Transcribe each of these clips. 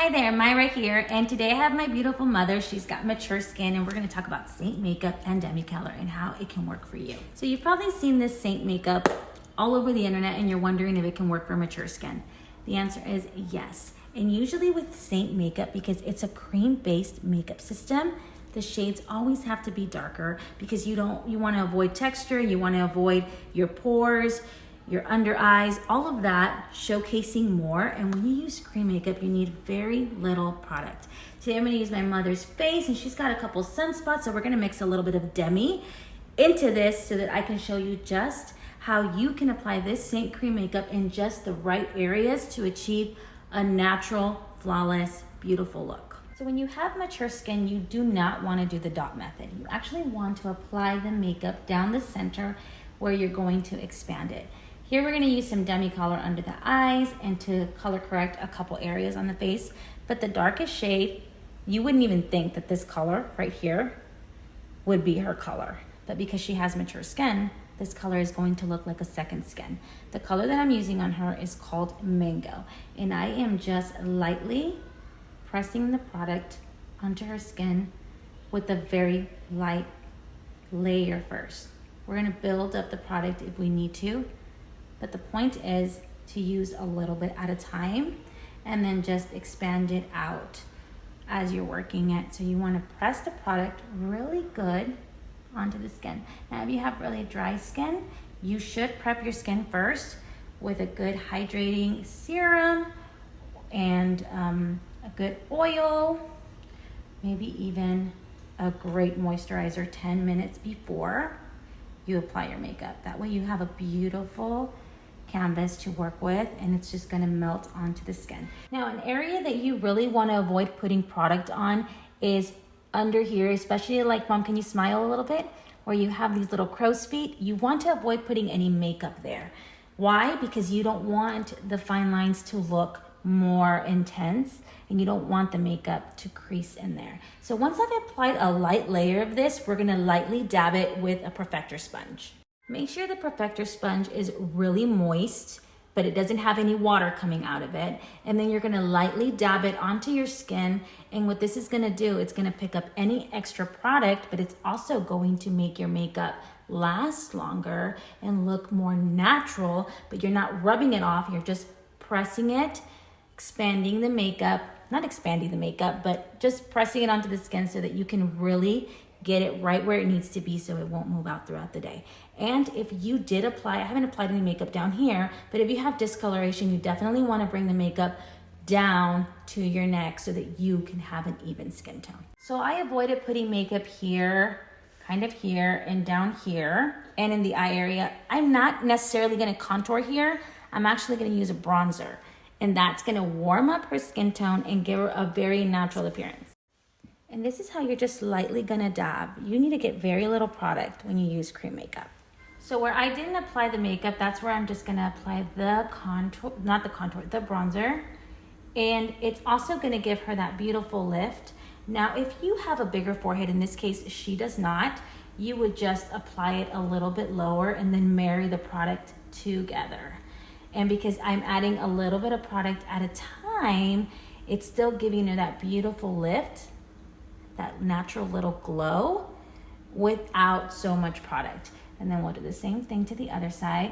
Hi there, Myra here, and today I have my beautiful mother. She's got mature skin, and we're going to talk about Seint Makeup and Demi Color and how it can work for you. So you've probably seen this Seint Makeup all over the internet, and you're wondering if it can work for mature skin. The answer is yes. And usually with Seint Makeup, because it's a cream-based makeup system, the shades always have to be darker because you want to avoid texture, you want to avoid your pores, your under eyes, all of that showcasing more. And when you use cream makeup, you need very little product. Today I'm gonna use my mother's face, and she's got a couple sunspots, so we're gonna mix a little bit of Demi into this so that I can show you just how you can apply this Seint cream makeup in just the right areas to achieve a natural, flawless, beautiful look. So when you have mature skin, you do not want to do the dot method. You actually want to apply the makeup down the center where you're going to expand it. Here we're going to use some Demi Color under the eyes and to color correct a couple areas on the face. But the darkest shade, you wouldn't even think that this color right here would be her color. But because she has mature skin, this color is going to look like a second skin. The color that I'm using on her is called Mango. And I am just lightly pressing the product onto her skin with a very light layer first. We're going to build up the product if we need to. But the point is to use a little bit at a time and then just expand it out as you're working it. So you want to press the product really good onto the skin. Now, if you have really dry skin, you should prep your skin first with a good hydrating serum and a good oil, maybe even a great moisturizer 10 minutes before you apply your makeup. That way you have a beautiful canvas to work with, and it's just going to melt onto the skin. Now, an area that you really want to avoid putting product on is under here, especially like, Mom, can you smile a little bit? Where you have these little crow's feet, you want to avoid putting any makeup there. Why? Because you don't want the fine lines to look more intense, and you don't want the makeup to crease in there. So once I've applied a light layer of this, we're going to lightly dab it with a perfector sponge. Make sure the perfector sponge is really moist, but it doesn't have any water coming out of it. And then you're gonna lightly dab it onto your skin. And what this is gonna do, it's gonna pick up any extra product, but it's also going to make your makeup last longer and look more natural, but you're not rubbing it off, you're just pressing it, expanding the makeup, not expanding the makeup, but just pressing it onto the skin so that you can really get it right where it needs to be so it won't move out throughout the day. And if you did apply, I haven't applied any makeup down here, but if you have discoloration, you definitely want to bring the makeup down to your neck so that you can have an even skin tone. So I avoided putting makeup here, kind of here, and down here, and in the eye area. I'm not necessarily going to contour here. I'm actually going to use a bronzer, and that's going to warm up her skin tone and give her a very natural appearance. And this is how you're just lightly gonna dab. You need to get very little product when you use cream makeup. So where I didn't apply the makeup, that's where I'm just gonna apply the contour, not the contour, the bronzer. And it's also gonna give her that beautiful lift. Now, if you have a bigger forehead, in this case, she does not, you would just apply it a little bit lower and then marry the product together. And because I'm adding a little bit of product at a time, it's still giving her that beautiful lift, that natural little glow without so much product. And then we'll do the same thing to the other side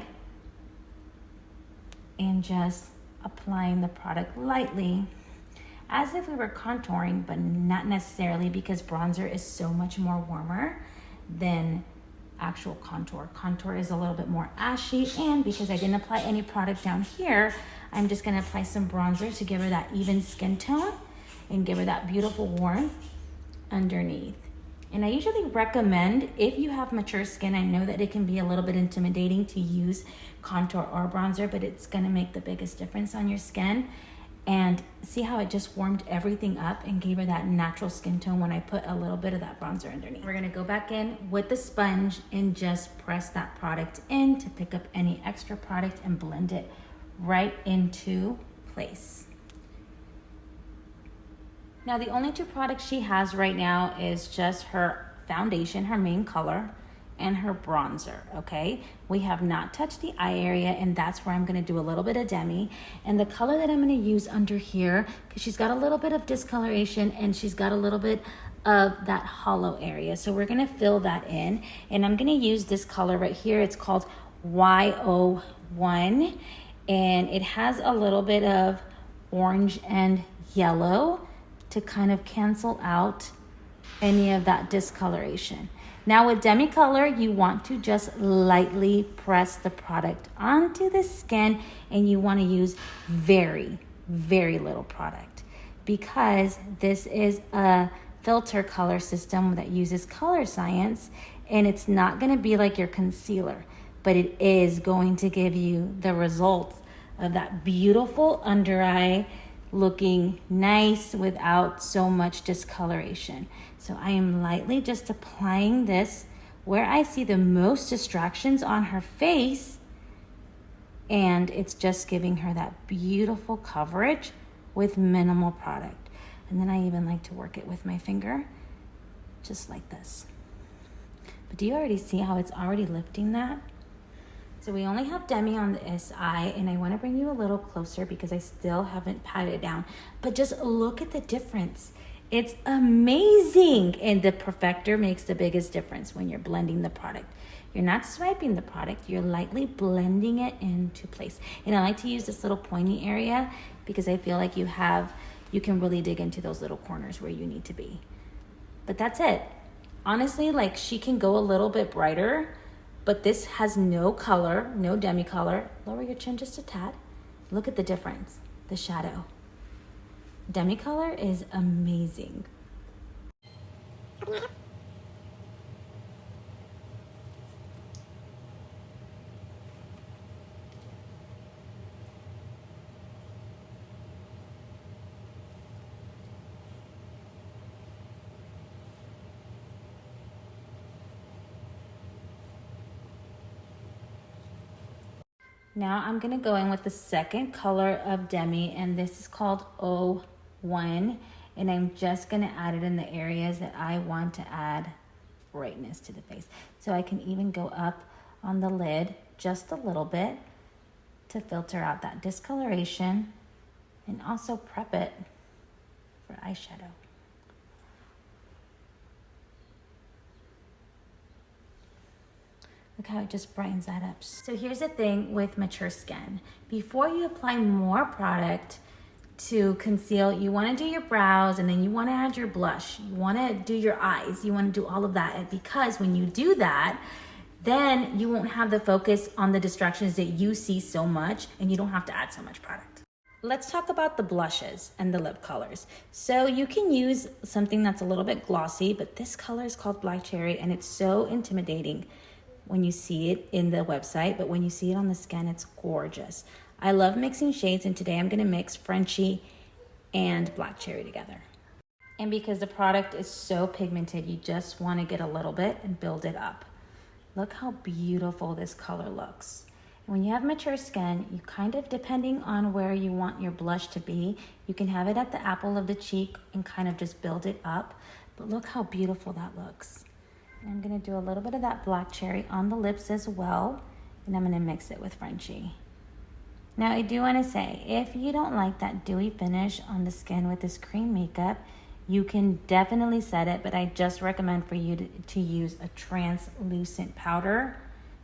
and just applying the product lightly as if we were contouring, but not necessarily, because bronzer is so much more warmer than actual contour. Contour is a little bit more ashy, and because I didn't apply any product down here, I'm just gonna apply some bronzer to give her that even skin tone and give her that beautiful warmth underneath. And I usually recommend, if you have mature skin, I know that it can be a little bit intimidating to use contour or bronzer, but it's gonna make the biggest difference on your skin. And see how it just warmed everything up and gave her that natural skin tone when I put a little bit of that bronzer underneath. We're gonna go back in with the sponge and just press that product in to pick up any extra product and blend it right into place. Now, the only two products she has right now is just her foundation, her main color, and her bronzer, okay? We have not touched the eye area, and that's where I'm gonna do a little bit of Demi. And the color that I'm gonna use under here, because she's got a little bit of discoloration and she's got a little bit of that hollow area. So we're gonna fill that in, and I'm gonna use this color right here. It's called Y01, and it has a little bit of orange and yellow to kind of cancel out any of that discoloration. Now with Demi Color, you want to just lightly press the product onto the skin, and you want to use very, very little product, because this is a filter color system that uses color science, and it's not going to be like your concealer, but it is going to give you the results of that beautiful under eye looking nice without so much discoloration. So I am lightly just applying this where I see the most distractions on her face, and it's just giving her that beautiful coverage with minimal product. And then I even like to work it with my finger, just like this. But do you already see how it's already lifting that? So we only have Demi on this eye, and I want to bring you a little closer because I still haven't patted it down. But just look at the difference. It's amazing. And the perfector makes the biggest difference when you're blending the product. You're not swiping the product, you're lightly blending it into place. And I like to use this little pointy area because I feel like you can really dig into those little corners where you need to be. But that's it. Honestly, like, she can go a little bit brighter, but this has no color, no Demi Color. Lower your chin just a tad. Look at the difference, the shadow. Demi Color is amazing. Now I'm gonna go in with the second color of Demi, and this is called 01, and I'm just gonna add it in the areas that I want to add brightness to the face. So I can even go up on the lid just a little bit to filter out that discoloration and also prep it for eyeshadow. Look how it just brightens that up. So here's the thing with mature skin. Before you apply more product to conceal, you wanna do your brows, and then you wanna add your blush. You wanna do your eyes. You wanna do all of that. And because when you do that, then you won't have the focus on the distractions that you see so much, and you don't have to add so much product. Let's talk about the blushes and the lip colors. So you can use something that's a little bit glossy, but this color is called Black Cherry, and it's so intimidating when you see it in the website, but when you see it on the skin, it's gorgeous. I love mixing shades, and today I'm gonna mix Frenchie and Black Cherry together. And because the product is so pigmented, you just wanna get a little bit and build it up. Look how beautiful this color looks. And when you have mature skin, you kind of, depending on where you want your blush to be, you can have it at the apple of the cheek and kind of just build it up. But look how beautiful that looks. I'm gonna do a little bit of that Black Cherry on the lips as well, and I'm gonna mix it with Frenchie. Now I do wanna say, if you don't like that dewy finish on the skin with this cream makeup, you can definitely set it, but I just recommend for you to use a translucent powder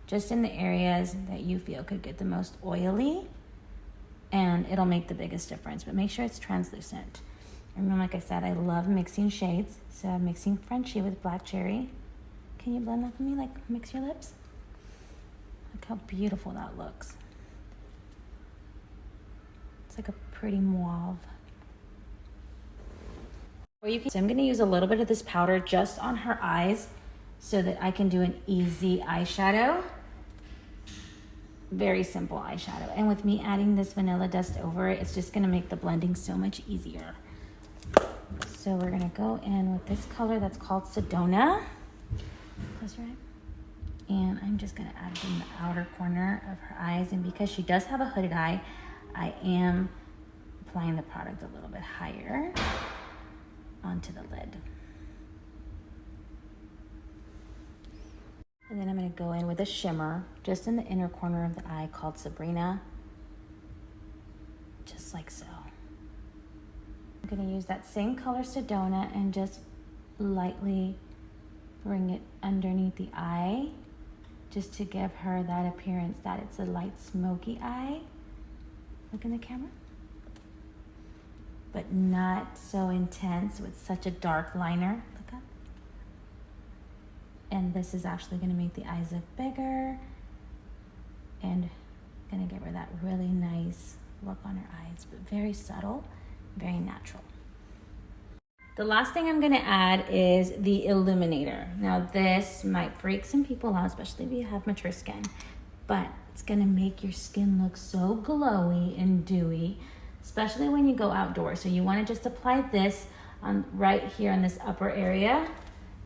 just in the areas that you feel could get the most oily, and it'll make the biggest difference, but make sure it's translucent. And then, like I said, I love mixing shades, so I'm mixing Frenchie with Black Cherry. Can you blend that for me, like mix your lips? Look how beautiful that looks. It's like a pretty mauve. So I'm gonna use a little bit of this powder just on her eyes so that I can do an easy eyeshadow. Very simple eyeshadow. And with me adding this vanilla dust over it, it's just gonna make the blending so much easier. So we're gonna go in with this color that's called Sedona. Close your eye. And I'm just gonna add it in the outer corner of her eyes. And because she does have a hooded eye, I am applying the product a little bit higher onto the lid. And then I'm gonna go in with a shimmer just in the inner corner of the eye called Sabrina, just like so. I'm gonna use that same color Sedona and just lightly bring it underneath the eye, just to give her that appearance that it's a light smoky eye. Look in the camera. But not so intense with such a dark liner. Look up. And this is actually gonna make the eyes look bigger and gonna give her that really nice look on her eyes, but very subtle, very natural. The last thing I'm gonna add is the illuminator. Now this might freak some people out, especially if you have mature skin, but it's gonna make your skin look so glowy and dewy, especially when you go outdoors. So you wanna just apply this on right here on this upper area,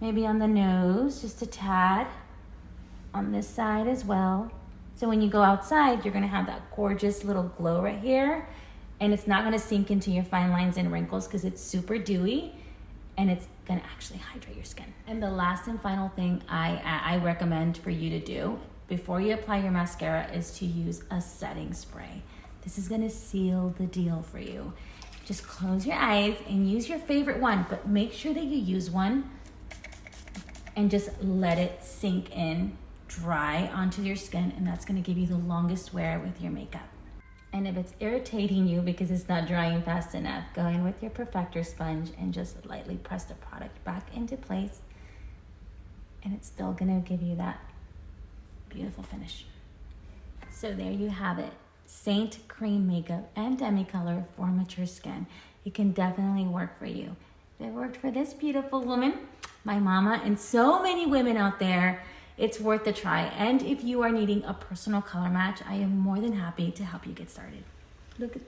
maybe on the nose, just a tad, on this side as well. So when you go outside, you're gonna have that gorgeous little glow right here, and it's not gonna sink into your fine lines and wrinkles because it's super dewy, and it's gonna actually hydrate your skin. And the last and final thing I recommend for you to do before you apply your mascara is to use a setting spray. This is gonna seal the deal for you. Just close your eyes and use your favorite one, but make sure that you use one and just let it sink in, dry onto your skin, and that's gonna give you the longest wear with your makeup. And if it's irritating you because it's not drying fast enough, go in with your perfector sponge and just lightly press the product back into place, and it's still gonna give you that beautiful finish. So there you have it. Seint Cream Makeup and Demi Color for mature skin. It can definitely work for you. If it worked for this beautiful woman, my mama, and so many women out there, it's worth a try. And if you are needing a personal color match, I am more than happy to help you get started. Look at